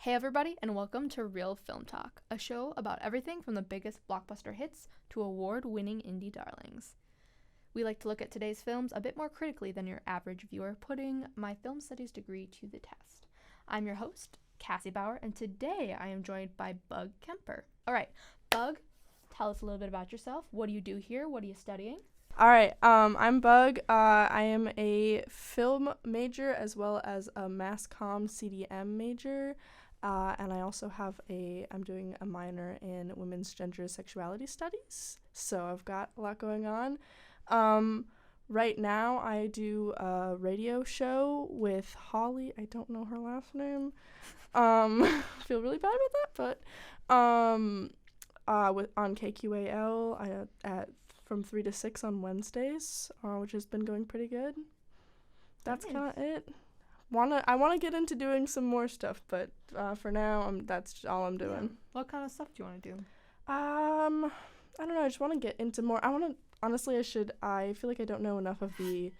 Hey everybody, and welcome to Real Film Talk, a show about everything from the biggest blockbuster hits to award-winning indie darlings. We like to look at today's films a bit more critically than your average viewer, putting my film studies degree to the test. I'm your host, Cassie Bauer, and today I am joined by Bug Kemper. All right, Bug, tell us a little bit about yourself. What do you do here? What are you studying? All right, I'm Bug. I am a film major as well as a mass comm CDM major. And I also I'm doing a minor in women's gender sexuality studies. So I've got a lot going on. Right now I do a radio show with Holly. I don't know her last name. Feel really bad about that, but on KQAL from 3 to 6 on Wednesdays, which has been going pretty good. That's Nice. kind of it. I want to get into doing some more stuff, but for now, that's all I'm doing. Yeah. What kind of stuff do you want to do? I don't know. I just want to get into more. Honestly, I feel like I don't know enough of the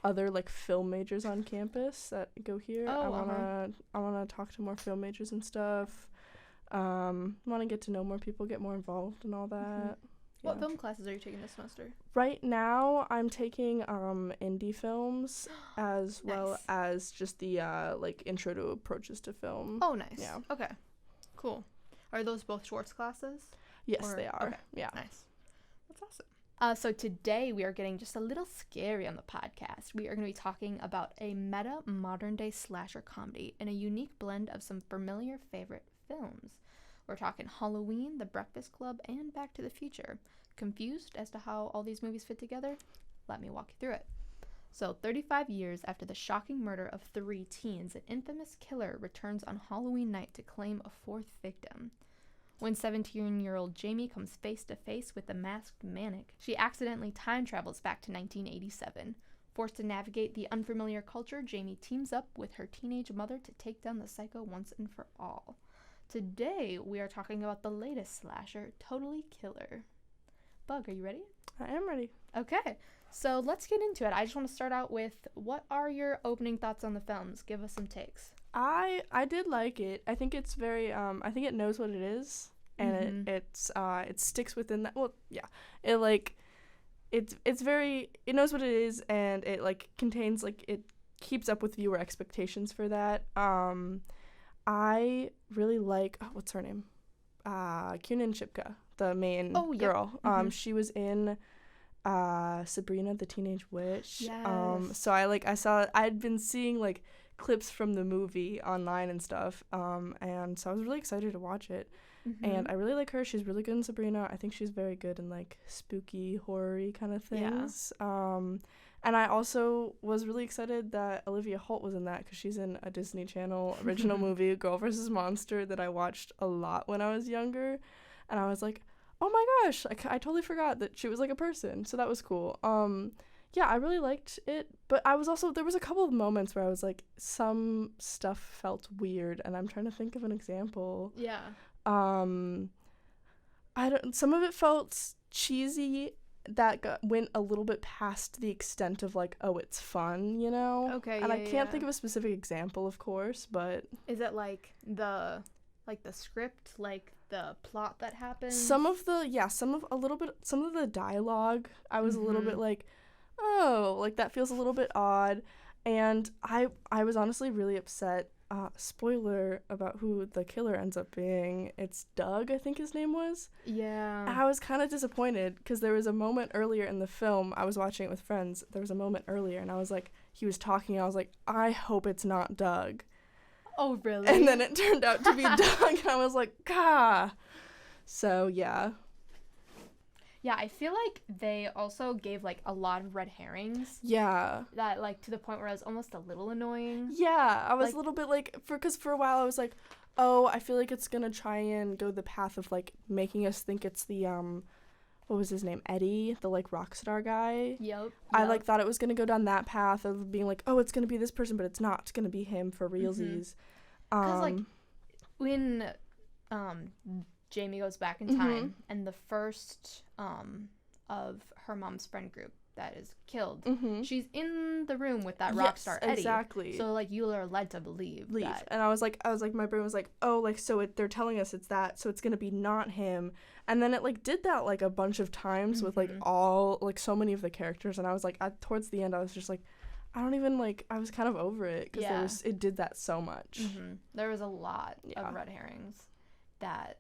other like film majors on campus that go here. I wanna talk to more film majors and stuff. Want to get to know more people, get more involved, and all that. Mm-hmm. What Yeah. film classes are you taking this semester? Right now, I'm taking indie films as well Nice. as just the like intro to approaches to film. Oh, nice. Yeah. Okay. Cool. Are those both Schwartz classes? Yes, Or- they are. okay. Yeah. Nice. That's awesome. So today we are getting just a little scary on the podcast. We are going to be talking about a meta modern day slasher comedy in a unique blend of some familiar favorite films. We're talking Halloween, The Breakfast Club, and Back to the Future. Confused as to how all these movies fit together? Let me walk you through it. So, 35 years after the shocking murder of 3 teens, an infamous killer returns on Halloween night to claim a 4th victim. When 17-year-old Jamie comes face to face with the masked manic, she accidentally time travels back to 1987. Forced to navigate the unfamiliar culture, Jamie teams up with her teenage mother to take down the psycho once and for all. Today, we are talking about the latest slasher, Totally Killer. Bug, are you ready? I am ready. Okay, so let's get into it. I just want to start out with, what are your opening thoughts on the films? Give us some takes. I did like it. I think it's very I think it knows what it is, and it sticks within that. Well, yeah, it like it knows what it is, and it like contains like it keeps up with viewer expectations for that. I really like what's her name, Kiernan Shipka, the main girl. She was in Sabrina the Teenage Witch. Yes. So I'd been seeing like clips from the movie online and stuff, and so I was really excited to watch it. And I really like her. She's really good in Sabrina. I think she's very good in like spooky horror-y kind of things. And I also was really excited that Olivia Holt was in that, because she's in a Disney Channel original movie, Girl vs. Monster, that I watched a lot when I was younger. And I was like, oh my gosh, I totally forgot that she was like a person. So that was cool. Yeah, I really liked it. But there was a couple of moments where I was like, some stuff felt weird. And I'm trying to think of an example. Yeah. Some of it felt cheesy, that went a little bit past the extent of like, oh, it's fun, you know? Okay, And yeah, I can't think of a specific example, of course, but Is it like the script, like the plot that happens? some of the dialogue, I was a little bit like, oh, like that feels a little bit odd. And I was honestly really upset. Spoiler about who the killer ends up being. It's Doug, I think his name was. Yeah. I was kind of disappointed, because there was a moment earlier in the film, I was watching it with friends, there was a moment earlier, and I was like, he was talking, and I was like, I hope it's not Doug. Oh, really? And then it turned out to be Doug, and I was like, gah. So, yeah. Yeah, I feel like they also gave like a lot of red herrings. Yeah. That like to the point where I was almost a little annoying. Yeah, I was Like- a little bit like, because for a while I was like, oh, I feel like it's gonna try and go the path of like making us think it's the what was his name, Eddie, the like rock star guy. Yep. I like thought it was gonna go down that path of being like, oh, it's gonna be this person, but it's not. It's gonna be him for realsies. Because like when Jamie goes back in time, and the first of her mom's friend group that is killed, Mm-hmm. she's in the room with that rock star Eddie. Exactly. So like you are led to believe that. And I was like, my brain was like, oh, like so they're telling us it's that, so it's gonna be not him. And then it like did that like a bunch of times with like all like so many of the characters, and I was like towards the end I was just like, I don't even like, I was kind of over it because it did that so much. There was a lot of red herrings that.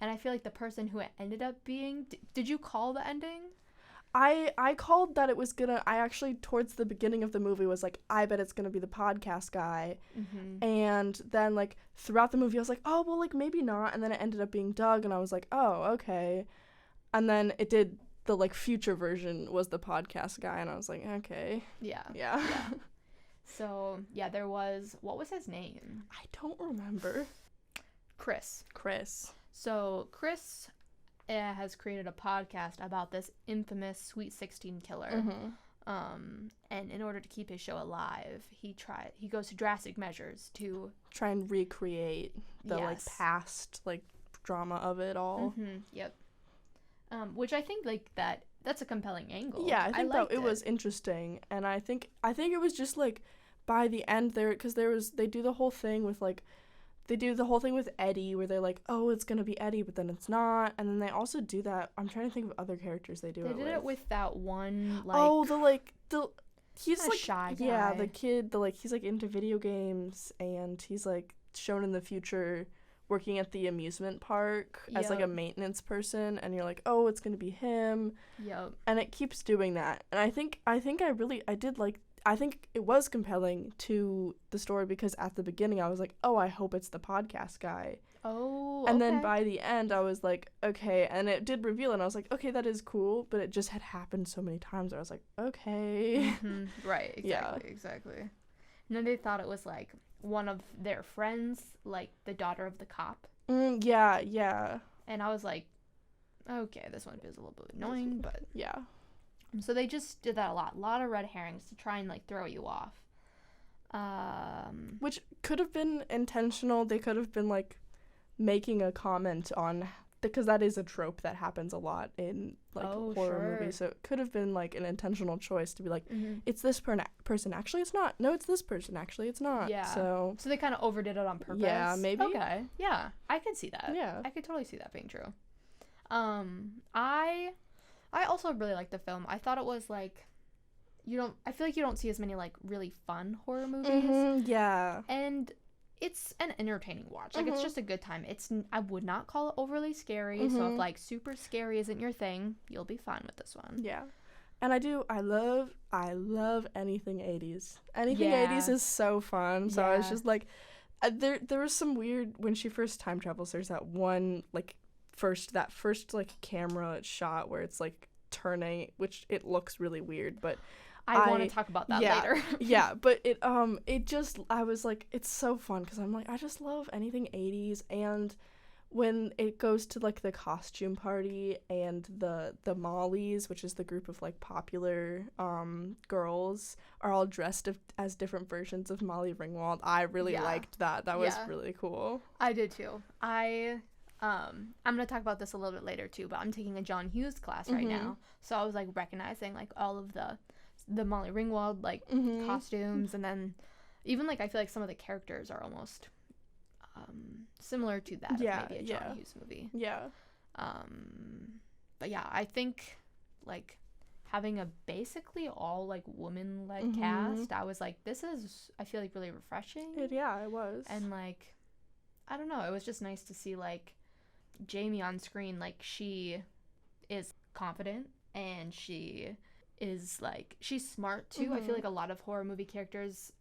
And I feel like the person who it ended up being, did you call the ending? I called that it was gonna, I actually towards the beginning of the movie was like, I bet it's gonna be the podcast guy. And then like throughout the movie I was like, oh well, like maybe not. And then it ended up being Doug, and I was like, oh okay. And then it did, the like future version was the podcast guy, and I was like, okay. Yeah. So yeah, there was, what was his name? I don't remember. Chris. So Chris has created a podcast about this infamous Sweet 16 killer. And in order to keep his show alive, he goes to drastic measures to try and recreate the like past like drama of it all. Yep. Which I think like that's a compelling angle. Yeah, I think that it was interesting, and I think it was just like by the end there, because they do the whole thing with like. They do the whole thing with Eddie where they're like, oh, it's going to be Eddie, but then it's not. And then they also do that. I'm trying to think of other characters they do it with. They did it with that one, like... Oh, he's like... shy guy. Yeah, the kid, he's like into video games, and he's like shown in the future working at the amusement park as like a maintenance person. And you're like, oh, it's going to be him. Yep. And it keeps doing that. And I think I did like... I think it was compelling to the story because at the beginning I was like, oh, I hope it's the podcast guy. Oh, and then by the end I was like, okay, and it did reveal, and I was like, okay, that is cool, but it just had happened so many times where I was like, okay. Right, exactly. And then they thought it was like one of their friends, like the daughter of the cop. Yeah. And I was like, okay, this one is a little bit annoying, but... Yeah. So they just did that a lot of red herrings to try and like throw you off. Which could have been intentional. They could have been like making a comment on, because that is a trope that happens a lot in like horror movies. So it could have been like an intentional choice to be like, it's this person. Actually, it's not. No, it's this person. Actually, it's not. Yeah. So they kind of overdid it on purpose. Yeah, maybe. Okay. Yeah, I could see that. Yeah. I could totally see that being true. I also really liked the film. I thought it was like, I feel like you don't see as many like really fun horror movies. Yeah. And it's an entertaining watch. Like it's just a good time. I would not call it overly scary. So if like super scary isn't your thing, you'll be fine with this one. Yeah. And I love anything 80s. Anything 80s is so fun. So I was just like, there was some weird, when she first time travels, there's that one like first like camera shot where it's like turning, which it looks really weird, but I want to talk about that later. Yeah, but it just, I was like, it's so fun because I'm like, I just love anything 80s. And when it goes to like the costume party and the Mollies, which is the group of like popular girls, are all dressed as different versions of Molly Ringwald, I really liked that. That was really cool. I did too. I'm going to talk about this a little bit later too, but I'm taking a John Hughes class right now. So I was like recognizing like all of the Molly Ringwald like costumes, and then even like I feel like some of the characters are almost similar to that of maybe a John Hughes movie. Yeah. But yeah, I think like having a basically all like woman-led cast, I was like, this is, I feel like, really refreshing. It was. And like, I don't know, it was just nice to see like Jamie on screen. Like, she is confident and she is like, she's smart too. I feel like a lot of horror movie characters,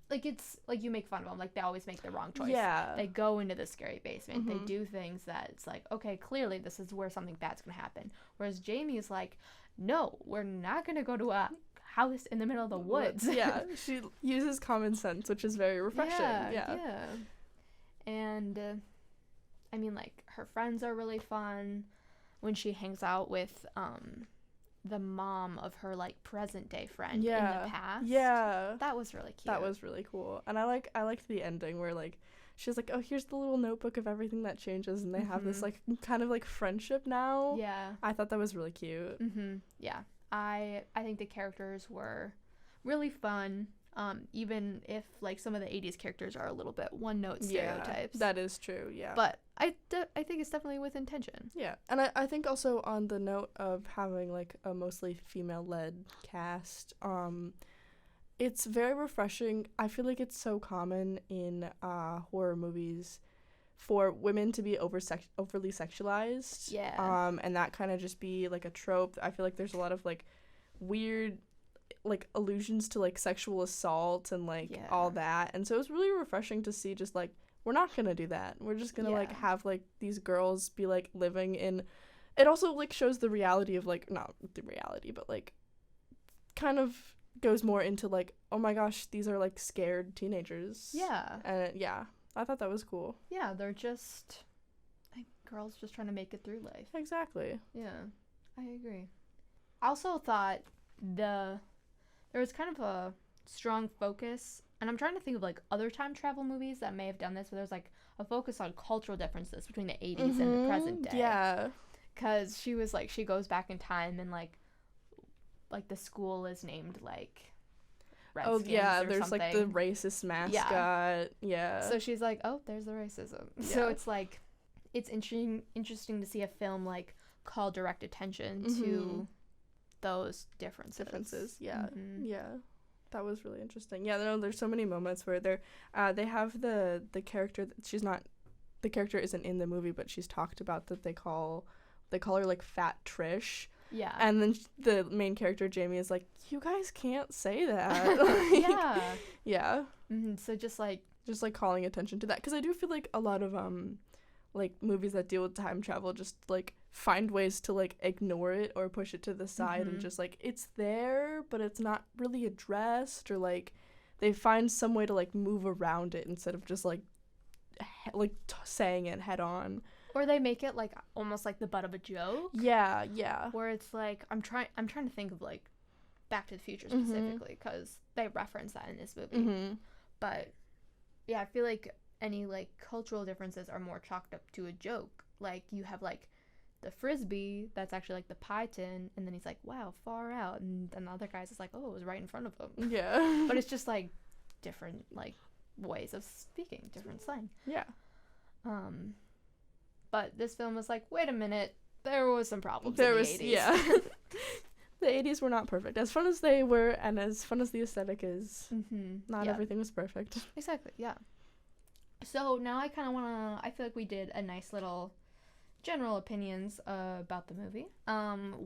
like, it's like you make fun of them, like they always make the wrong choice. Yeah, they go into the scary basement, they do things that it's like, okay, clearly this is where something bad's gonna happen, whereas Jamie is like, no, we're not gonna go to a house in the middle of the woods. Yeah, she uses common sense, which is very refreshing. Yeah. And I mean, like, her friends are really fun when she hangs out with the mom of her like present day friend in Yeah. the past. Yeah. That was really cute. That was really cool. And I liked the ending where like she's like, oh, here's the little notebook of everything that changes, and they have this like kind of like friendship now. Yeah. I thought that was really cute. Yeah. I think the characters were really fun. Even if like some of the 80s characters are a little bit one-note stereotypes. Yeah, that is true, yeah. But I think it's definitely with intention. Yeah, and I think also on the note of having like a mostly female-led cast, it's very refreshing. I feel like it's so common in horror movies for women to be overly sexualized. Yeah. And that kind of just be like a trope. I feel like there's a lot of like weird like allusions to like sexual assault and like all that, and so it's really refreshing to see just like we're not gonna do that. We're just gonna like have like these girls be like living in. It also like shows the reality of like, not the reality, but like kind of goes more into like, oh my gosh, these are like scared teenagers. Yeah. And yeah, I thought that was cool. Yeah, they're just like girls just trying to make it through life. Exactly. Yeah, I agree. I also thought there was kind of a strong focus, and I'm trying to think of like other time travel movies that may have done this, where there's like a focus on cultural differences between the 80s and the present day. Yeah. Because she was like, she goes back in time and like the school is named like Redskins there's something. like the racist mascot. Yeah. So she's like, oh, there's the racism. Yeah. So it's like, it's interesting to see a film like call direct attention to those differences. Yeah. Yeah, that was really interesting. Yeah, there's so many moments where they have the character she's not, the character isn't in the movie, but she's talked about that they call her like Fat Trish. Yeah. And then the main character Jamie is like, you guys can't say that. Yeah. Yeah. So just like calling attention to that, because I do feel like a lot of like movies that deal with time travel just like find ways to like ignore it or push it to the side and just like it's there but it's not really addressed, or like they find some way to like move around it instead of just like saying it head on, or they make it like almost like the butt of a joke. Yeah. Where it's like I'm trying to think of like Back to the Future specifically, because they reference that in this movie. But yeah, I feel like any like cultural differences are more chalked up to a joke. Like you have like the frisbee that's actually like the pie tin, and then he's like, wow, far out, and then the other guy's just like, oh, it was right in front of him. Yeah. But it's just like different like ways of speaking, different slang. Yeah. But this film was like, wait a minute, there was some problems in the 80s. Yeah. The 80s were not perfect. As fun as they were and as fun as the aesthetic is, not everything was perfect. Exactly, yeah. So now I kind of want to, I feel like we did a nice little general opinions about the movie.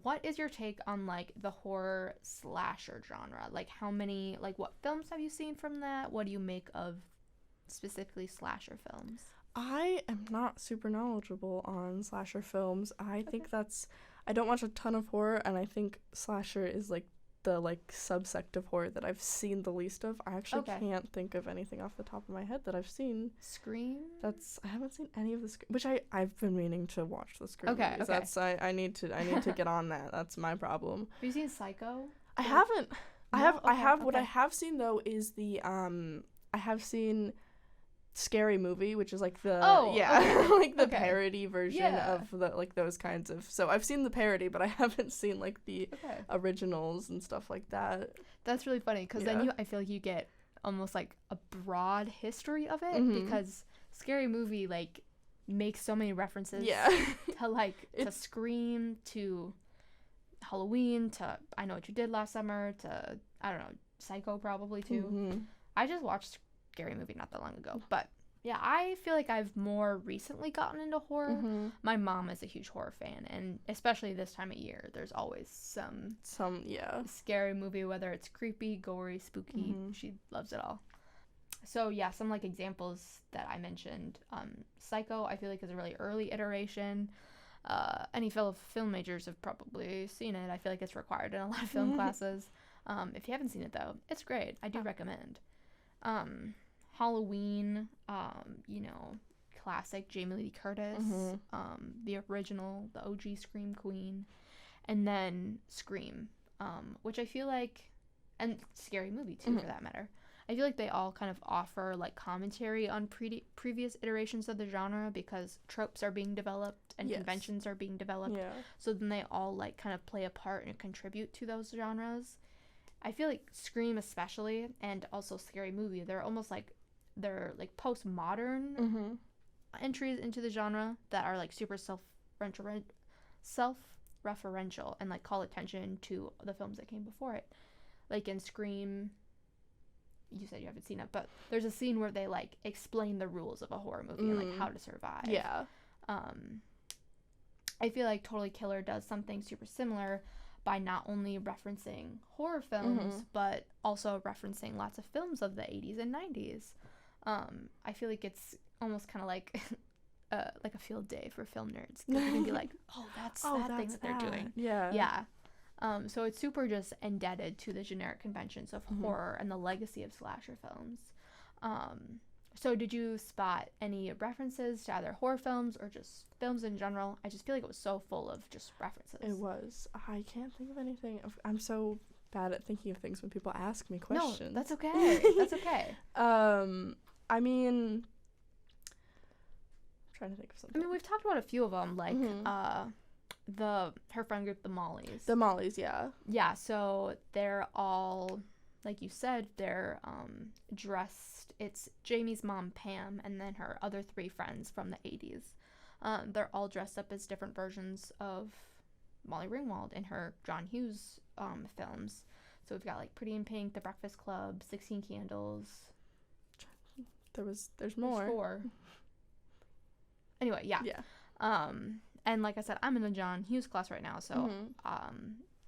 What is your take on like the horror slasher genre? Like how many, like what films have you seen from that? What do you make of specifically slasher films? I am not super knowledgeable on slasher films. I think I don't watch a ton of horror, and I think slasher is like the like subsect of horror that I've seen the least of. I actually can't think of anything off the top of my head that I've seen. Scream? I haven't seen any of the Scream, which I've been meaning to watch the Scream. Okay. That's I need to get on that. That's my problem. Have you seen Psycho? I haven't. No? What I have seen though is the I have seen Scary Movie, which is like the like the parody version of the like those kinds of. So I've seen the parody, but I haven't seen like the originals and stuff like that. That's really funny, because then I feel like you get almost like a broad history of it, because Scary Movie like makes so many references to like to Scream, to Halloween, to I Know What You Did Last Summer, to I don't know, Psycho probably too. I just watched Scary Movie not that long ago, but yeah, I feel like I've more recently gotten into horror. My mom is a huge horror fan, and especially this time of year, there's always some scary movie, whether it's creepy, gory, spooky. She loves it all. So yeah, some like examples that I mentioned, Psycho I feel like is a really early iteration. Any fellow film majors have probably seen it. I feel like it's required in a lot of film classes. If you haven't seen it though, it's great. I do recommend. Halloween, you know, classic Jamie Lee Curtis, the original, the OG Scream Queen. and then Scream, which I feel like, and Scary Movie too, for that matter. I feel like they all kind of offer like commentary on previous iterations of the genre, because tropes are being developed and conventions are being developed. Yeah. So then they all like kind of play a part and contribute to those genres. I feel like Scream especially, and also Scary Movie, they're postmodern entries into the genre that are like super self-referential and like call attention to the films that came before it. Like in Scream, you said you haven't seen it, but there's a scene where they like explain the rules of a horror movie and like how to survive. Yeah. I feel like Totally Killer does something super similar by not only referencing horror films, but also referencing lots of films of the 80s and 90s. I feel like it's almost kind of like a field day for film nerds. Because you can be like, that's that thing that they're doing. Yeah. Yeah. So it's super just indebted to the generic conventions of horror and the legacy of slasher films. So did you spot any references to either horror films or just films in general? I just feel like it was so full of just references. It was. I can't think of anything. I'm so bad at thinking of things when people ask me questions. No, that's okay. That's okay. I mean, I'm trying to think of something. I mean, we've talked about a few of them, like her friend group, the Mollies. The Mollies, yeah. Yeah, so they're all, like you said, they're dressed. It's Jamie's mom, Pam, and then her other three friends from the 80s. They're all dressed up as different versions of Molly Ringwald in her John Hughes films. So we've got like Pretty in Pink, The Breakfast Club, 16 Candles. There's more. There's 4. Anyway, yeah. And like I said, I'm in a John Hughes class right now, so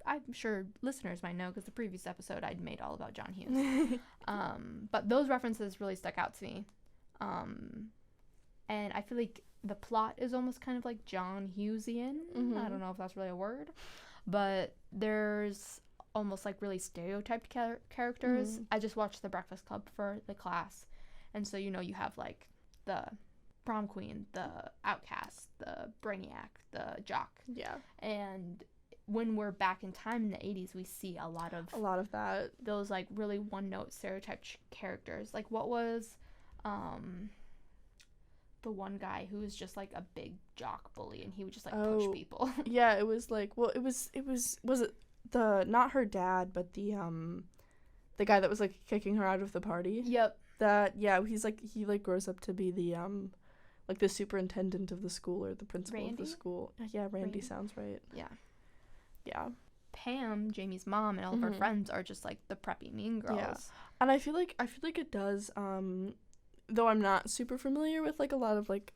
I'm sure listeners might know because the previous episode I'd made all about John Hughes. But those references really stuck out to me. And I feel like the plot is almost kind of like John Hughesian. I don't know if that's really a word, but there's almost like really stereotyped characters. I just watched The Breakfast Club for the class, and so you have like the prom queen, the outcast, the brainiac, the jock. Yeah. And when we're back in time in the 80s, we see a lot of that. Those like really one-note stereotyped characters. Like what was the one guy who was just like a big jock bully and he would just like push people. Yeah, it was like, well, it was it the not her dad, but the guy that was like kicking her out of the party. Yep. He's like he grows up to be the like the superintendent of the school or the principal of the school. Yeah, Randy sounds right. Yeah. Yeah. Pam, Jamie's mom, and all of her friends are just like the preppy mean girls. Yeah. And I feel like it does though I'm not super familiar with like a lot of like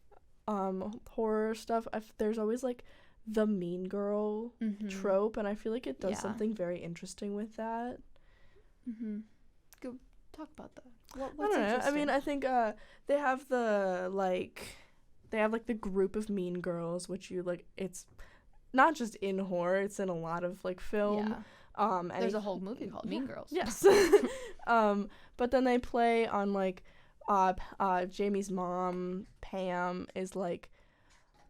horror stuff, there's always like the mean girl trope, and I feel like it does something very interesting with that. Go talk about that. What's I don't know. I mean, I think they have the group of mean girls, which you like. It's not just in horror; it's in a lot of like film. Yeah. And there's a whole movie called Mean Girls. Yes. But then they play on like Jamie's mom, Pam, is like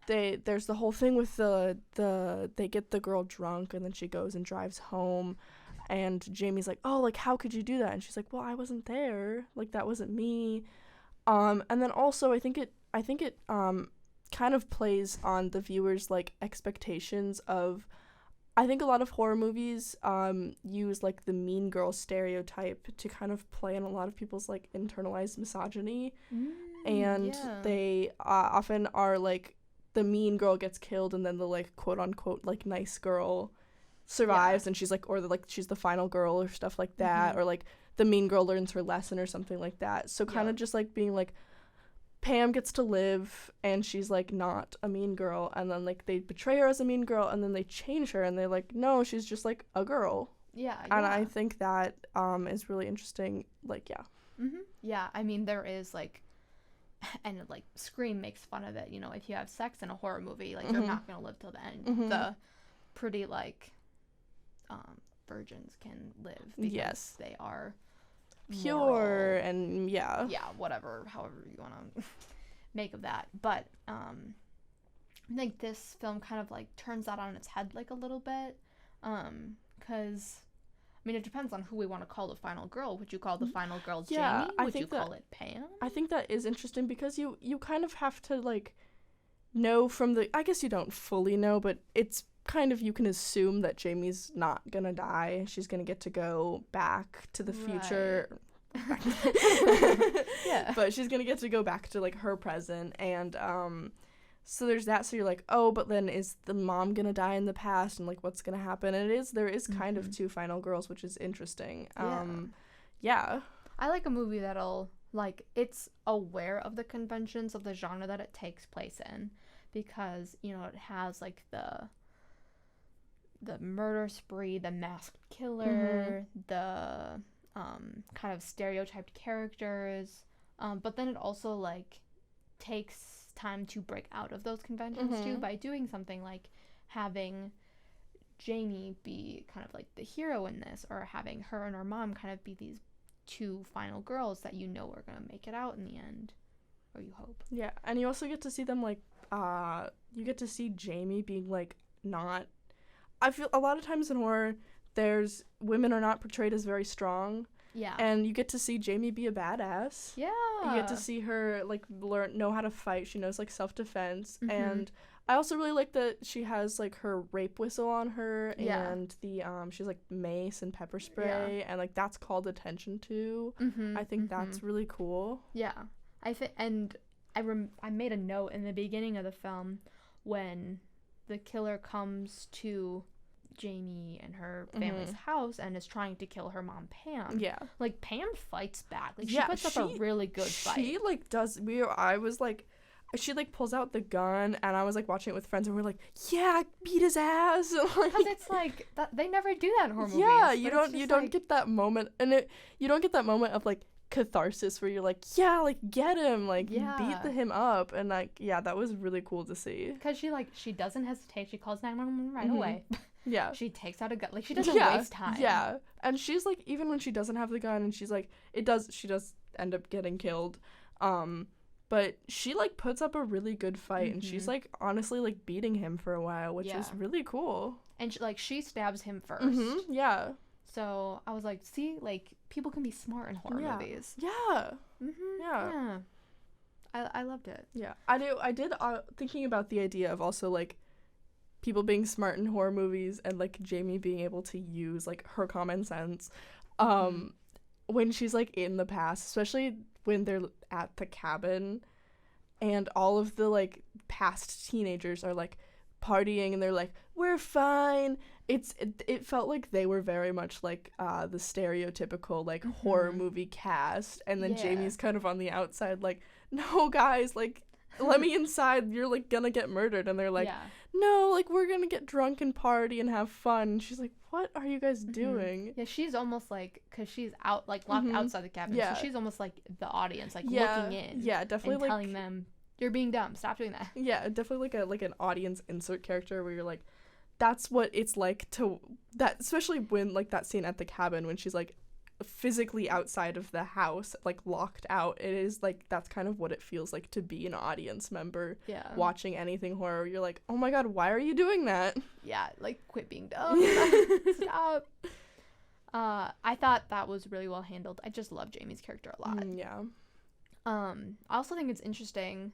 there's the whole thing with they get the girl drunk and then she goes and drives home, and Jamie's like, oh, like how could you do that? And she's like, well, I wasn't there, like that wasn't me. And then also I think it kind of plays on the viewers like expectations of, I think a lot of horror movies use like the mean girl stereotype to kind of play on a lot of people's like internalized misogyny, and they often are like the mean girl gets killed and then the like quote unquote like nice girl survives, and she's like, or like she's the final girl or stuff like that, or like the mean girl learns her lesson or something like that. So kind of just like being like, Pam gets to live and she's like not a mean girl, and then like they betray her as a mean girl and then they change her and they're like, no, she's just like a girl. And I think that is really interesting. Like yeah, I mean there is like, and like Scream makes fun of it, if you have sex in a horror movie, like you're not gonna live till the end. The pretty like virgins can live because they are pure moral, and whatever, however you want to make of that. But I think this film kind of like turns that on its head like a little bit, Because I mean, it depends on who we want to call the final girl. Would you call the final girl Yeah, Jamie? Would you call it Pam? I think that is interesting because you kind of have to like know from the, I guess you don't fully know, but it's kind of, you can assume that Jamie's not gonna die. She's gonna get to go back to the future. Yeah. But she's gonna get to go back to like her present, and so there's that. So you're like, oh, but then is the mom gonna die in the past, and like what's gonna happen? And there is kind of two final girls, which is interesting. Yeah. I like a movie that'll like, it's aware of the conventions of the genre that it takes place in, because you know it has like the murder spree, the masked killer, the kind of stereotyped characters, but then it also like takes time to break out of those conventions too, by doing something like having Jamie be kind of like the hero in this, or having her and her mom kind of be these two final girls that you know are gonna make it out in the end, or you hope. Yeah, and you also get to see them like you get to see Jamie being like not, I feel a lot of times in horror there's women are not portrayed as very strong. Yeah. And you get to see Jamie be a badass. Yeah. You get to see her like know how to fight. She knows like self-defense. And I also really like that she has like her rape whistle on her, and the she's like mace and pepper spray, and like that's called attention to. I think that's really cool. Yeah. And I made a note in the beginning of the film when the killer comes to Jamie and her family's house and is trying to kill her mom, Pam. Yeah. Like, Pam fights back. Like, she puts up a really good fight. She, like, I was, like, she, like, pulls out the gun, and I was, like, watching it with friends, and we're like, yeah, beat his ass. Because it's, like, they never do that in horror movies. Yeah, you don't get that moment, and you don't get that moment of, like, catharsis where you're like, yeah, like, get him, like, beat him up, and, like, yeah, that was really cool to see. Because she doesn't hesitate. She calls 911 right away. Yeah. She takes out a gun. Like, she doesn't waste time. Yeah. And she's, like, even when she doesn't have the gun, and she's, like, she does end up getting killed, but she, like, puts up a really good fight, and she's, like, honestly, like, beating him for a while, which is really cool. And, she stabs him first. Yeah. So, I was like, see, like, people can be smart in horror movies. Yeah. Yeah. I loved it. Yeah. I did thinking about the idea of also, like, people being smart in horror movies and, like, Jamie being able to use, like, her common sense when she's, like, in the past, especially when they're at the cabin and all of the, like, past teenagers are, like, partying and they're like, we're fine. It felt like they were very much like the stereotypical, like, horror movie cast, and then Jamie's kind of on the outside like, no, guys, like, let me inside, you're, like, gonna get murdered. And they're like, no, like, we're gonna get drunk and party and have fun. And she's like, what are you guys doing? Yeah, she's almost like, because she's out, like, locked outside the cabin, so she's almost like the audience, like, looking in. Yeah, definitely, and like, telling them, you're being dumb, stop doing that. Yeah, definitely like an audience insert character where you're like, that's what it's like to, that, especially when, like, that scene at the cabin when she's, like, physically outside of the house, like, locked out. It is like, that's kind of what it feels like to be an audience member watching anything horror. You're like, oh my god, why are you doing that? Yeah, like, quit being dumb. Stop. I thought that was really well handled. I just love Jamie's character a lot. I also think it's interesting,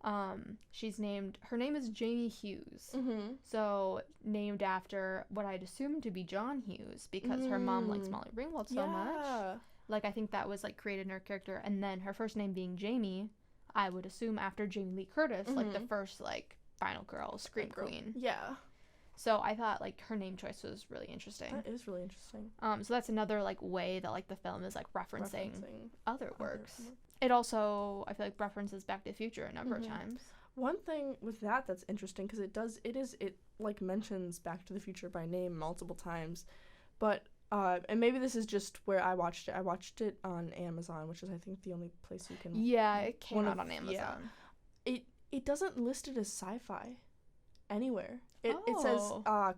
her name is Jamie Hughes, so named after what I'd assumed to be John Hughes, because her mom likes Molly Ringwald so much. Like, I think that was, like, created in her character, and then her first name being Jamie, I would assume after Jamie Lee Curtis, like, the first, like, final girl, scream queen. Yeah. So I thought, like, her name choice was really interesting. That is really interesting. So that's another, like, way that, like, the film is, like, referencing other works. It also, I feel like, references Back to the Future a number of times. One thing with that's interesting, because it like, mentions Back to the Future by name multiple times, but, and maybe this is just where I watched it on Amazon, which is, I think, the only place you can. Yeah, it came out on Amazon. Yeah. It doesn't list it as sci-fi anywhere. It says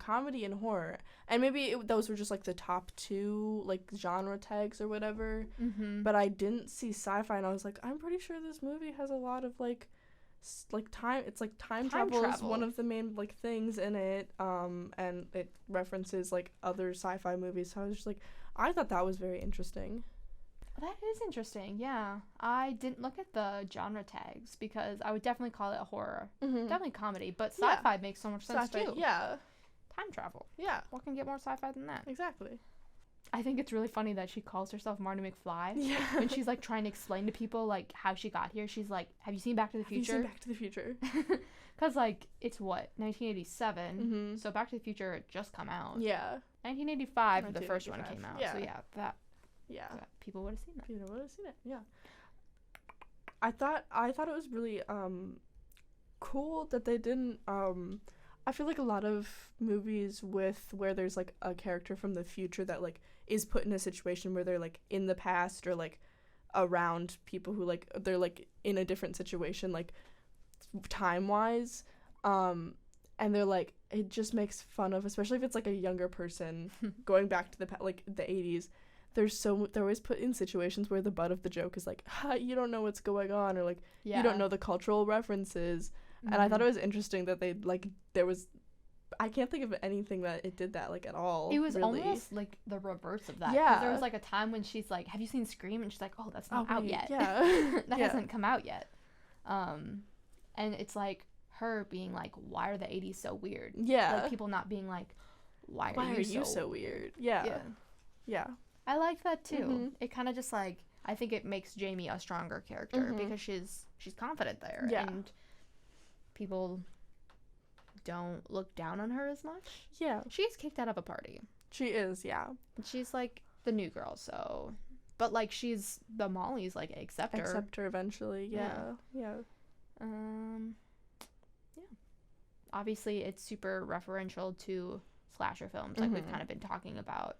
comedy and horror, and maybe those were just, like, the top two, like, genre tags or whatever. But I didn't see sci-fi, and I was like, I'm pretty sure this movie has a lot of, like, time. It's like time travel is one of the main like things in it. And it references like other sci-fi movies. So I was just like, I thought that was very interesting. That is interesting. Yeah, I didn't look at the genre tags because I would definitely call it a horror, definitely comedy, but sci-fi makes so much sense too. Yeah, time travel. Yeah, what can get more sci-fi than that? Exactly. I think it's really funny that she calls herself Marty McFly. Yeah. When she's like trying to explain to people like how she got here, she's like, "Have you seen Back to the Future?" Have you seen Back to the Future? Because like it's what 1987, so Back to the Future had just come out. Yeah. 1985, the first one came out. Yeah. So that people would have seen that. People would have seen it. Yeah. I thought it was really cool that they didn't I feel like a lot of movies where there's like a character from the future that like is put in a situation where they're like in the past or like around people who like they're like in a different situation like time wise and they're like it just makes fun of, especially if it's like a younger person going back to the like the 80s. They're always put in situations where the butt of the joke is like, you don't know what's going on, or like you don't know the cultural references. And I thought it was interesting that they like I can't think of anything that it did that like at all. It was really. Almost like the reverse of that. Yeah. There was like a time when she's like, "Have you seen Scream?" And she's like, "Oh, that's not out yet. Yeah. That hasn't come out yet." And it's like her being like, "Why are the 80s so weird?" Yeah. Like people not being like, "Why are you so weird?" Yeah. I like that too. It kind of just like I think it makes Jamie a stronger character because she's confident there and people don't look down on her as much. Yeah. She's kicked out of a party. She is, yeah. She's like the new girl, so but like she's the Molly's like accept her eventually. Yeah. Yeah. Obviously it's super referential to slasher films like we've kind of been talking about.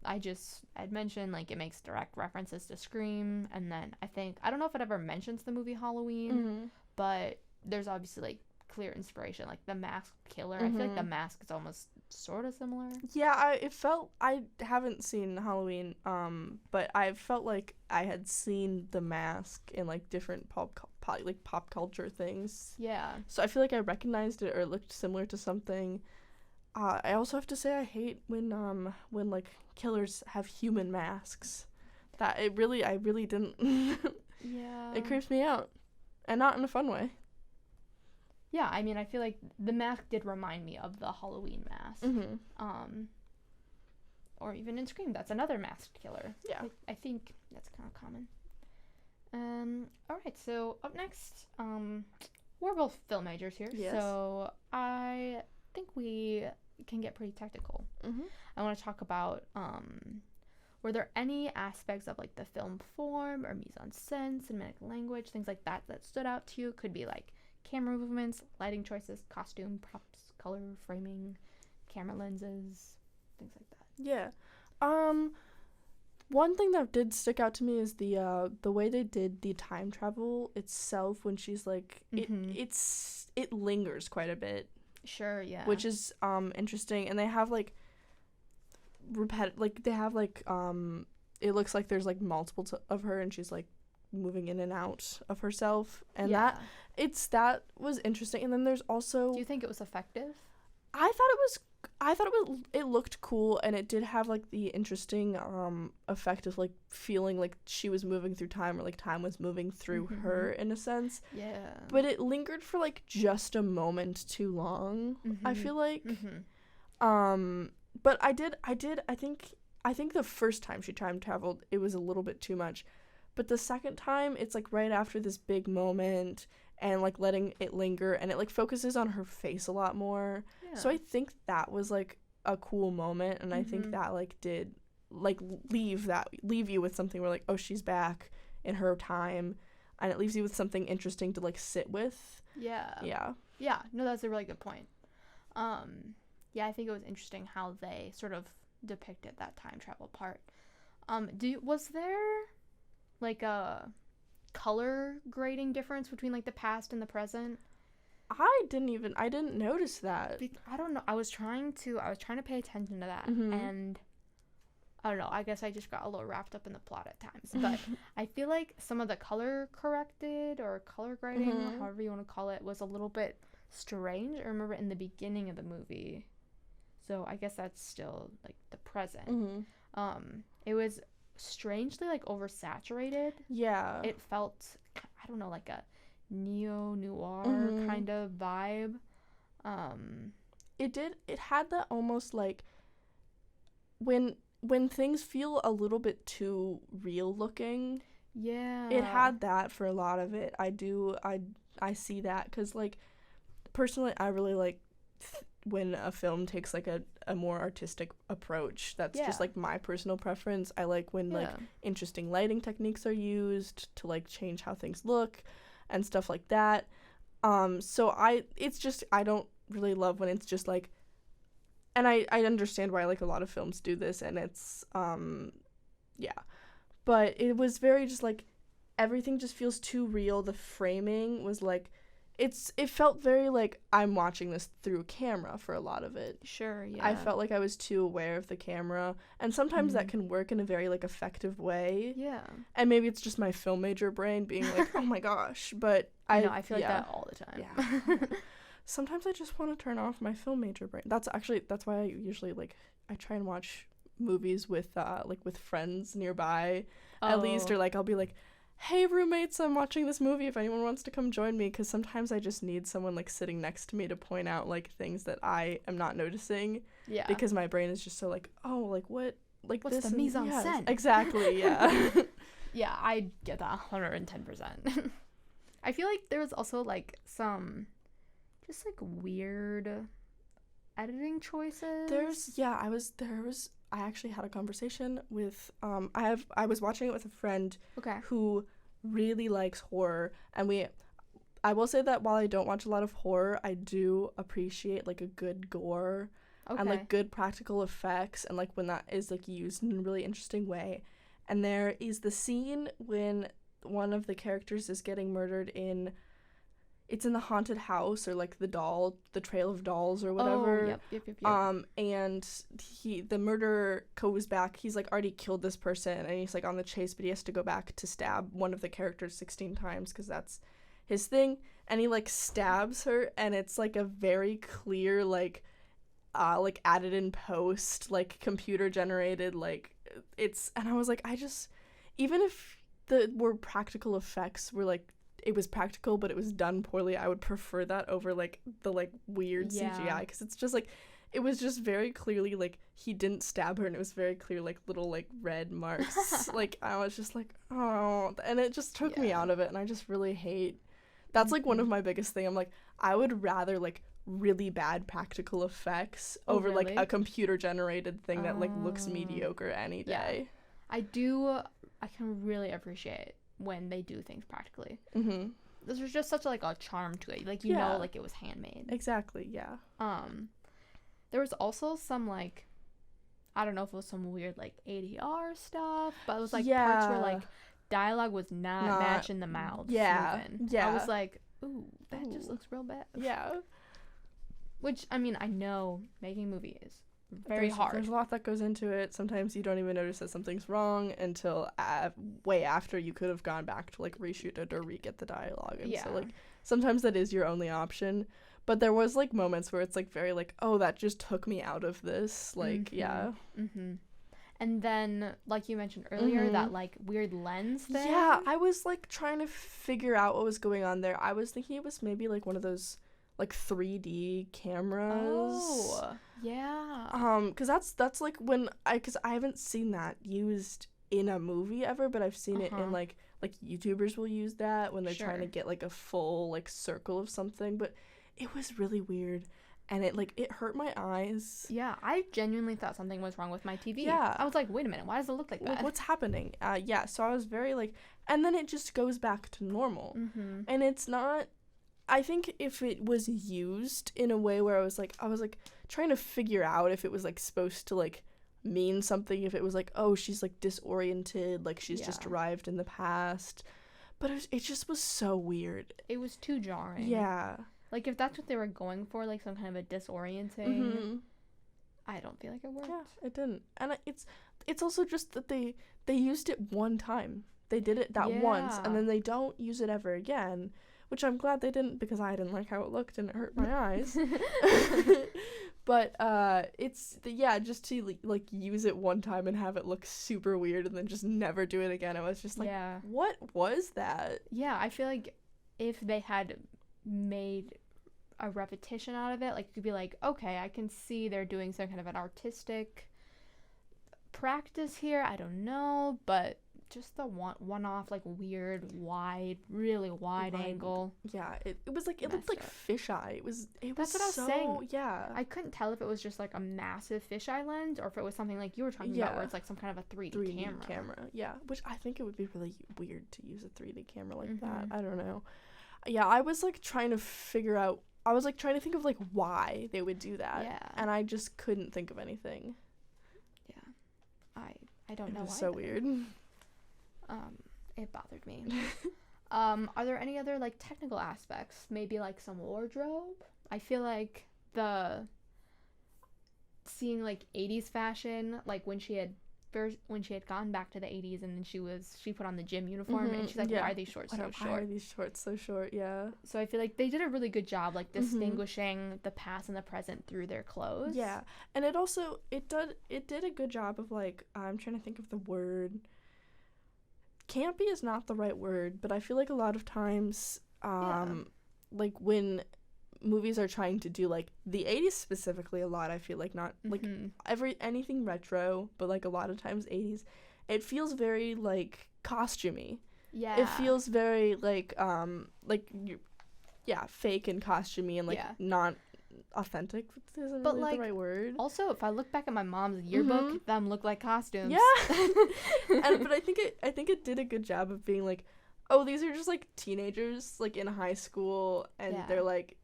I'd mentioned like it makes direct references to Scream, and then I don't know if it ever mentions the movie Halloween, but there's obviously like clear inspiration, like the Masked Killer. I feel like the Mask is almost sort of similar. Yeah, I haven't seen Halloween, but I felt like I had seen the Mask in like different pop culture things. Yeah. So I feel like I recognized it or it looked similar to something. I also have to say I hate when like killers have human masks. I really didn't. Yeah. It creeps me out, and not in a fun way. Yeah, I mean, I feel like the mask did remind me of the Halloween mask. Or even in Scream, that's another masked killer. Yeah. I think that's kind of common. All right, so up next, we're both film majors here, so I think we can get pretty technical. I want to talk about were there any aspects of like the film form or mise-en-scène, cinematic language, things like that stood out to you? Could be like camera movements, lighting choices, costume, props, color, framing, camera lenses, things like that. Yeah. One thing that did stick out to me is the way they did the time travel itself when she's like it lingers quite a bit. Sure, yeah. Which is interesting, and they have like it looks like there's like multiple of her and she's like moving in and out of herself, and that was interesting. And then there's also, do you think it was effective? I thought it looked cool, and it did have like the interesting effect of like feeling like she was moving through time, or like time was moving through her in a sense. Yeah. But it lingered for like just a moment too long. I feel like. But I think the first time she time traveled, it was a little bit too much. But the second time, it's like right after this big moment and like letting it linger, and it like focuses on her face a lot more. Yeah. So I think that was like a cool moment, and I think that like did like leave you with something where like, oh, she's back in her time, and it leaves you with something interesting to like sit with. Yeah. Yeah. Yeah. No, that's a really good point. Yeah, I think it was interesting how they sort of depicted that time travel part. Was there like a color grading difference between like the past and the present? I didn't notice that. I don't know. I was trying to pay attention to that, and I don't know, I guess I just got a little wrapped up in the plot at times. But I feel like some of the color corrected or color grading, however you want to call it, was a little bit strange. I remember in the beginning of the movie. So I guess that's still like the present. It was strangely like oversaturated. Yeah. It felt, I don't know, like a neo-noir kind of vibe. It had that almost like when things feel a little bit too real looking. Yeah. It had that for a lot of it. I see that because, like, personally, I really like when a film takes like a more artistic approach. That's just like my personal preference. I like when like interesting lighting techniques are used to like change how things look and stuff like that. So it's just, I don't really love when it's just like, and I understand why like a lot of films do this, and it's but it was very just like everything just feels too real. The framing was like, it felt very like I'm watching this through a camera for a lot of it. Sure, yeah. I felt like I was too aware of the camera, and sometimes that can work in a very like effective way. Yeah. And maybe it's just my film major brain being like, oh my gosh, but I feel like that all the time. Yeah. Sometimes I just want to turn off my film major brain. That's why I usually like I try and watch movies with friends nearby at least, or like I'll be like, hey roommates, I'm watching this movie if anyone wants to come join me, because sometimes I just need someone like sitting next to me to point out like things that I am not noticing. Yeah. Because my brain is just so like, oh, like what, like what's this the mise en scène? Exactly, yeah. Yeah, I get that 110%. I feel like there was also like some just like weird editing choices. I actually had a conversation with I was watching it with a friend who really likes horror, and I will say that while I don't watch a lot of horror, I do appreciate like a good gore and like good practical effects, and like when that is like used in a really interesting way. And there is the scene when one of the characters is getting murdered it's in the haunted house, or like the Trail of Dolls or whatever. Yep. And the murderer goes back. He's like already killed this person, and he's like on the chase, but he has to go back to stab one of the characters 16 times because that's his thing. And he like stabs her, and it's like a very clear like added in post, like computer generated, like it's. And I was like, even if the were practical effects were like, it was practical but it was done poorly, I would prefer that over like the like weird CGI, because it's just like it was just very clearly like he didn't stab her, and it was very clear like little like red marks. Like I was just like, oh, and it just took me out of it, and I just really hate that's like one of my biggest thing. I'm like, I would rather like really bad practical effects over like a computer generated thing that like looks mediocre any day. I can really appreciate when they do things practically. There's just such like a charm to it, like you know, like it was handmade. Exactly. Yeah. There was also some like, I don't know if it was some weird like ADR stuff, but it was like parts where like dialogue was not matching the mouths. Yeah. I was like, ooh, that just looks real bad. Yeah. Which, I mean, I know making a movie is very hard. There's a lot that goes into it. Sometimes you don't even notice that something's wrong until way after you could have gone back to like reshoot it or re-get the dialogue. And so like sometimes that is your only option. But there was like moments where it's like very like, oh, that just took me out of this. Like, And then, like you mentioned earlier, that like weird lens thing. Yeah, I was like trying to figure out what was going on there. I was thinking it was maybe like one of those like 3D cameras. Oh, yeah. Because that's like because I haven't seen that used in a movie ever, but I've seen it in like YouTubers will use that when they're trying to get like a full like circle of something. But it was really weird, and it hurt my eyes. Yeah, I genuinely thought something was wrong with my TV. Yeah, I was like, wait a minute, why does it look like that? What's happening? So I was very like, and then it just goes back to normal, and it's not. I think if it was used in a way where I was like trying to figure out if it was like supposed to like mean something, if it was like, oh, she's like disoriented, like she's just arrived in the past, but it just was so weird. It was too jarring. Yeah. Like if that's what they were going for, like some kind of a disorienting, I don't feel like it worked. Yeah, it didn't. And it's also just that they used it one time. They did it that once, and then they don't use it ever again, which I'm glad they didn't, because I didn't like how it looked and it hurt my eyes. But just to like use it one time and have it look super weird and then just never do it again. It was just like, what was that? Yeah, I feel like if they had made a repetition out of it, like, you could be like, okay, I can see they're doing some kind of an artistic practice here. I don't know, but just the one-off, like, weird, really wide angle. Yeah, it was like, it looked like fisheye. It was That's what I was saying. Yeah. I couldn't tell if it was just like a massive fisheye lens or if it was something like you were talking about, where it's like some kind of a 3D camera. Yeah, which I think it would be really weird to use a 3D camera like that. I don't know. Yeah, I was like trying to think of like why they would do that. Yeah. And I just couldn't think of anything. Yeah. I don't know why. It was so weird. It bothered me. Are there any other like technical aspects? Maybe like some wardrobe? I feel like seeing like 80s fashion, like when she had gone back to the 80s, and then she put on the gym uniform, and she's like, why are these shorts so short? Why are these shorts so short? Yeah. So I feel like they did a really good job, like, distinguishing the past and the present through their clothes. Yeah. And it also, it did a good job of, like, I'm trying to think of the word. Campy is not the right word, but I feel like a lot of times, like, when movies are trying to do, like, the 80s specifically a lot, I feel like, not like anything retro, but like a lot of times 80s, it feels very like costumey. Yeah, it feels very like fake and costumey and like not authentic. Isn't but really like the right word. Also, if I look back at my mom's yearbook, them look like costumes. Yeah. But I think it did a good job of being like, oh, these are just like teenagers like in high school, and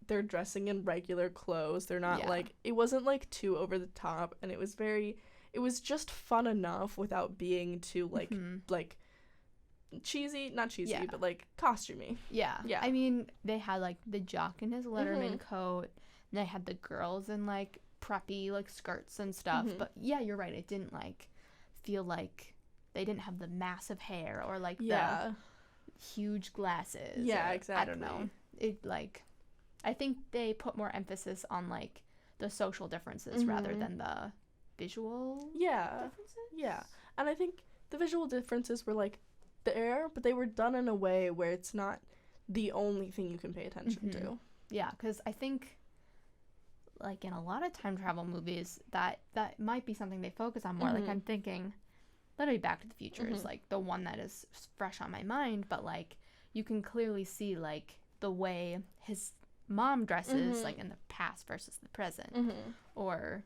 they're dressing in regular clothes. They're not like, it wasn't like too over the top, and it was just fun enough without being too like like cheesy, not cheesy, but like costumey. Yeah. I mean, they had like the jock in his Letterman coat, and they had the girls in like preppy like skirts and stuff. But yeah, you're right. It didn't like feel like they didn't have the massive hair or like the huge glasses. Yeah, exactly. I don't know. It like, I think they put more emphasis on like the social differences rather than the visual differences. Yeah. And I think the visual differences were like there, but they were done in a way where it's not the only thing you can pay attention to. Yeah, because I think like in a lot of time travel movies that might be something they focus on more. Like, I'm thinking literally Back to the Future is like the one that is fresh on my mind, but like you can clearly see like the way his mom dresses like in the past versus the present, or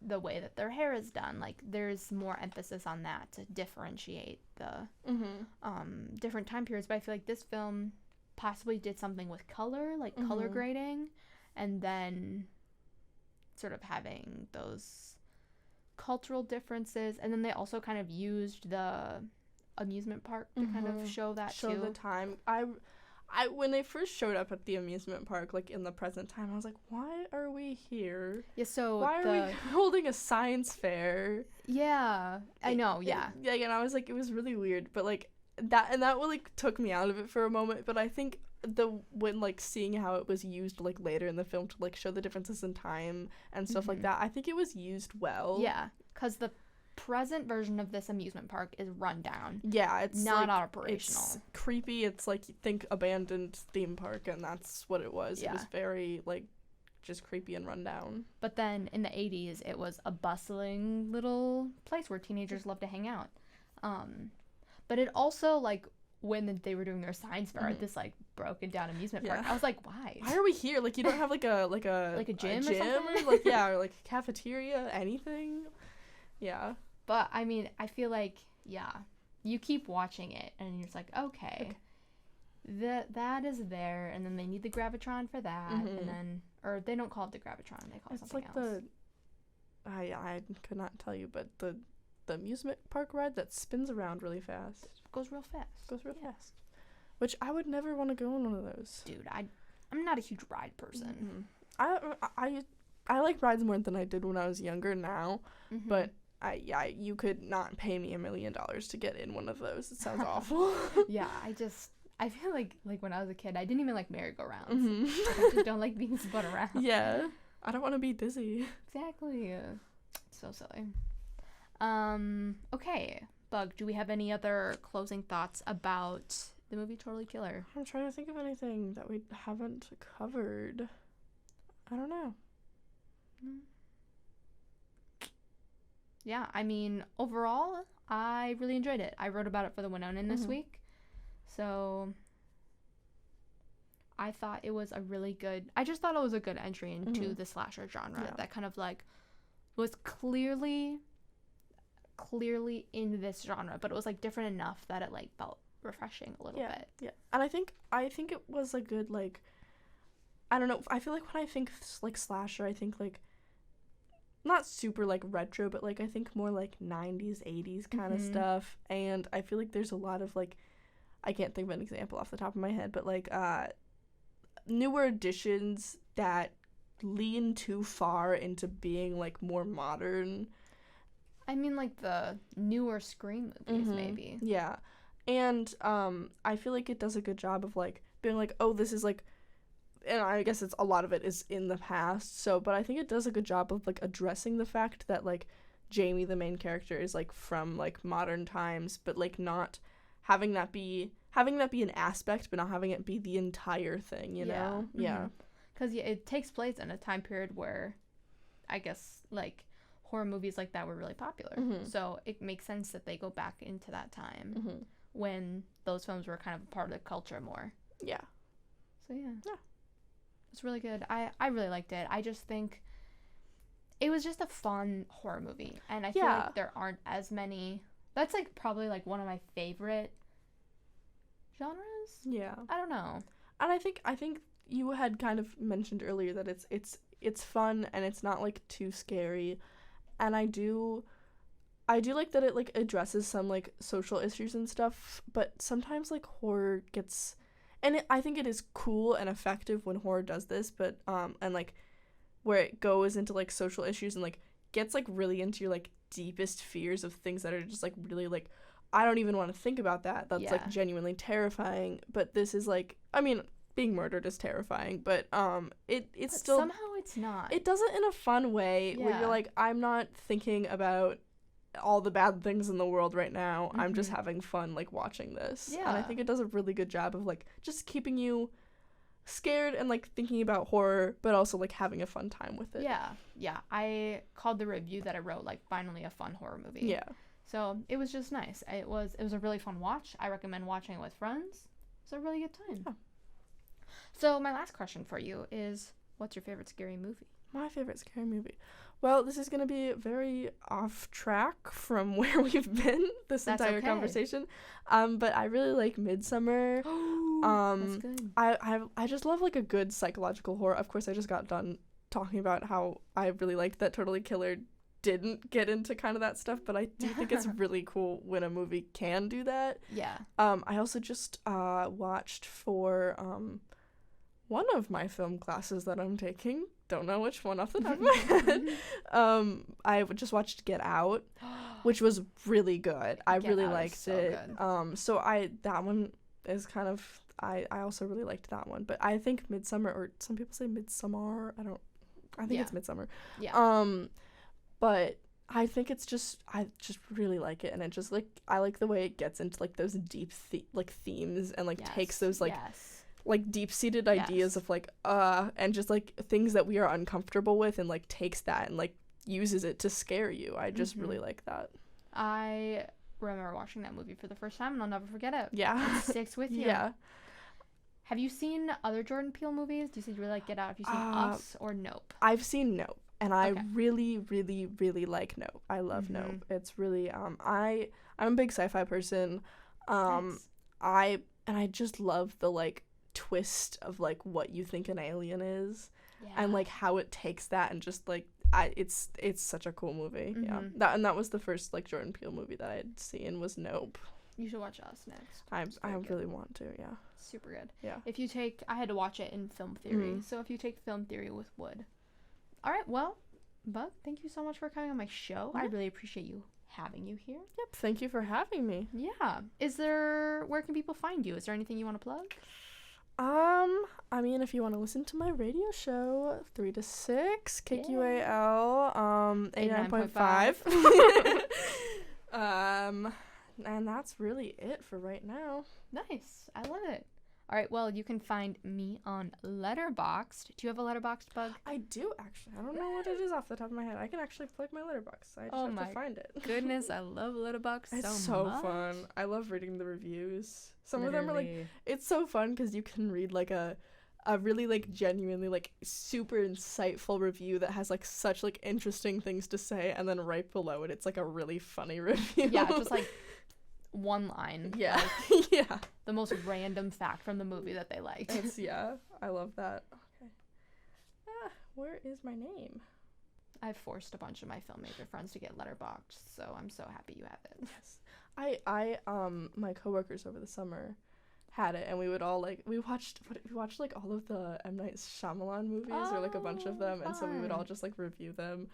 the way that their hair is done. Like, there's more emphasis on that to differentiate the different time periods. But I feel like this film possibly did something with color, like color grading, and then sort of having those cultural differences. And then they also kind of used the amusement park to kind of show that show the time. I when they first showed up at the amusement park, like in the present time, I was like, why are we here? Yeah, so why are we holding a science fair? Yeah, I know, yeah. And I was like, it was really weird, but like that like took me out of it for a moment. But I think when like seeing how it was used like later in the film to like show the differences in time and stuff like that, I think it was used well. Yeah, because the present version of this amusement park is run down. Yeah, it's not like, operational. It's creepy. It's like, you think abandoned theme park, and that's what it was. Yeah. It was very like just creepy and run down. But then in the 80s, it was a bustling little place where teenagers love to hang out. But it also, like, when they were doing their science fair at this like broken down amusement park, I was like, why are we here? Like, you don't have like a gym or something? Or like, or like a cafeteria, anything? Yeah. But, I mean, I feel like, you keep watching it, and you're just like, okay. That is there, and then they need the Gravitron for that, and then, or they don't call it the Gravitron, they call it something else. I could not tell you, but the amusement park ride that spins around really fast. Goes real fast. Which I would never want to go on one of those. Dude, I'm not a huge ride person. I like brides more than I did when I was younger now, Mm-hmm. but you could not pay me $1 million to get in one of those. It sounds awful. Yeah, I feel like when I was a kid, I didn't even like merry-go-rounds. Mm-hmm. I just don't like being spun around. Yeah, I don't want to be dizzy. Exactly. So silly. Okay, Bug, do we have any other closing thoughts about the movie Totally Killer? I'm trying to think of anything that we haven't covered. I don't know. Yeah, I mean, overall, I really enjoyed it. I wrote about it for the Winonan this week. So I thought it was I just thought it was a good entry into the slasher genre that kind of like was clearly in this genre, but it was like different enough that it like felt refreshing a little bit. Yeah. And I think it was a good, like, I don't know, I feel like when I think like slasher, I think like not super like retro, but like I think more like 90s 80s kind of stuff. And I feel like there's a lot of like, I can't think of an example off the top of my head, but like newer additions that lean too far into being like more modern. I mean, like the newer Scream movies, maybe. Yeah. And I feel like it does a good job of like being like, oh, this is like, and I guess it's a lot of it is in the past. So, but I think it does a good job of like addressing the fact that like Jamie, the main character, is like from like modern times, but like not having that be an aspect, but not having it be the entire thing, you know? Yeah. Because it takes place in a time period where I guess like horror movies like that were really popular. So it makes sense that they go back into that time when those films were kind of a part of the culture more. Yeah. So yeah. It's really good. I really liked it. I just think it was just a fun horror movie. And I feel like there aren't as many. That's like probably like one of my favorite genres. Yeah. I don't know. And I think you had kind of mentioned earlier that it's fun and it's not like too scary. And I do like that it like addresses some like social issues and stuff, but sometimes like horror gets, and I think it is cool and effective when horror does this, but and like where it goes into like social issues and like gets like really into your like deepest fears of things that are just like really like, I don't even want to think about that. That's like genuinely terrifying. But this is like, I mean, being murdered is terrifying, but it's still, somehow it's not. It does it in a fun way where you're like, I'm not thinking about all the bad things in the world right now. I'm just having fun like watching this. And I think it does a really good job of like just keeping you scared and like thinking about horror, but also like having a fun time with it. Yeah, I called the review that I wrote like finally a fun horror movie. So it was just nice. It was a really fun watch. I recommend watching it with friends. It's a really good time. So my last question for you is, what's your favorite scary movie? My favorite scary movie. Well, this is going to be very off track from where we've been this entire conversation. But I really like Midsommar. That's good. I just love like a good psychological horror. Of course, I just got done talking about how I really liked that Totally Killer didn't get into kind of that stuff, but I do think it's really cool when a movie can do that. Yeah. I also just watched for one of my film classes that I'm taking. Don't know which one off the top of my head. I just watched Get Out, which was really good. I really liked it. So that one is kind of, I also really liked that one. But I think Midsommar, or some people say Midsommar. I think it's Midsommar. Yeah. But I think it's just, I just really like it, and it just like, I like the way it gets into like those deep themes and like takes those like like deep-seated ideas of like and just like things that we are uncomfortable with, and like takes that and like uses it to scare you. I just really like that. I remember watching that movie for the first time, and I'll never forget it. Yeah. It sticks with you. Yeah. Have you seen other Jordan Peele movies? Do you really like Get Out? Have you seen Us or Nope? I've seen Nope, and I really, really, really like Nope. I love Nope. It's really I'm a big sci-fi person. Nice. I just love the like twist of like what you think an alien is, and like how it takes that, and just like it's such a cool movie. That was the first like Jordan Peele movie that I had seen was Nope. You should watch Us next. I really want to. Super good. Yeah. I had to watch it in film theory. So if you take film theory with Wood, All right, well, Bug, thank you so much for coming on my show. I really appreciate you having you here. Yep, thank you for having me. Yeah. Where can people find you? Is there anything you want to plug? I mean, if you want to listen to my radio show, 3 to 6, KQAL, 89.5. And that's really it for right now. Nice. I love it. All right, well, you can find me on Letterboxd. Do you have a Letterboxd, Bug? I do, actually. I don't know what it is off the top of my head. I can actually plug my Letterboxd. I just have to find it. Goodness, I love Letterboxd so much. It's so fun. I love reading the reviews. Some of them are like, it's so fun because you can read like a really like genuinely like super insightful review that has like such like interesting things to say, and then right below it, it's like a really funny review. Yeah, just like one line. Yeah. Like, yeah. The most random fact from the movie that they liked. I love that. Okay. Where is my name? I've forced a bunch of my film major friends to get Letterboxd, so I'm so happy you have it. Yes. I my coworkers over the summer had it, and we would all like we watched like all of the M. Night Shyamalan movies, or like a bunch of them, and so we would all just like review them.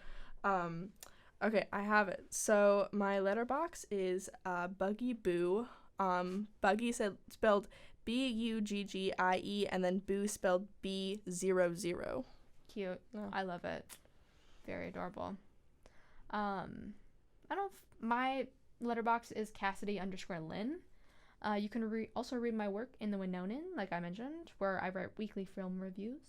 Okay, I have it. So my letterbox is Buggy Boo. Buggy spelled Buggie, and then Boo spelled B00. Cute. Oh. I love it. Very adorable. My letterbox is Cassidy_Lynn. You can also read my work in the Winonin, like I mentioned, where I write weekly film reviews,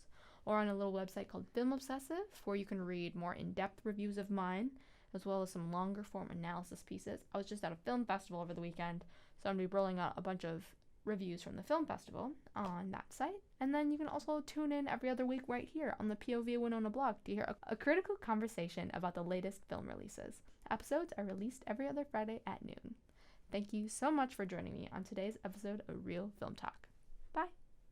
or on a little website called Film Obsessive, where you can read more in-depth reviews of mine, as well as some longer form analysis pieces. I was just at a film festival over the weekend, so I'm going to be rolling out a bunch of reviews from the film festival on that site. And then you can also tune in every other week right here on the POV Winona blog to hear a critical conversation about the latest film releases. Episodes are released every other Friday at noon. Thank you so much for joining me on today's episode of Real Film Talk. Bye!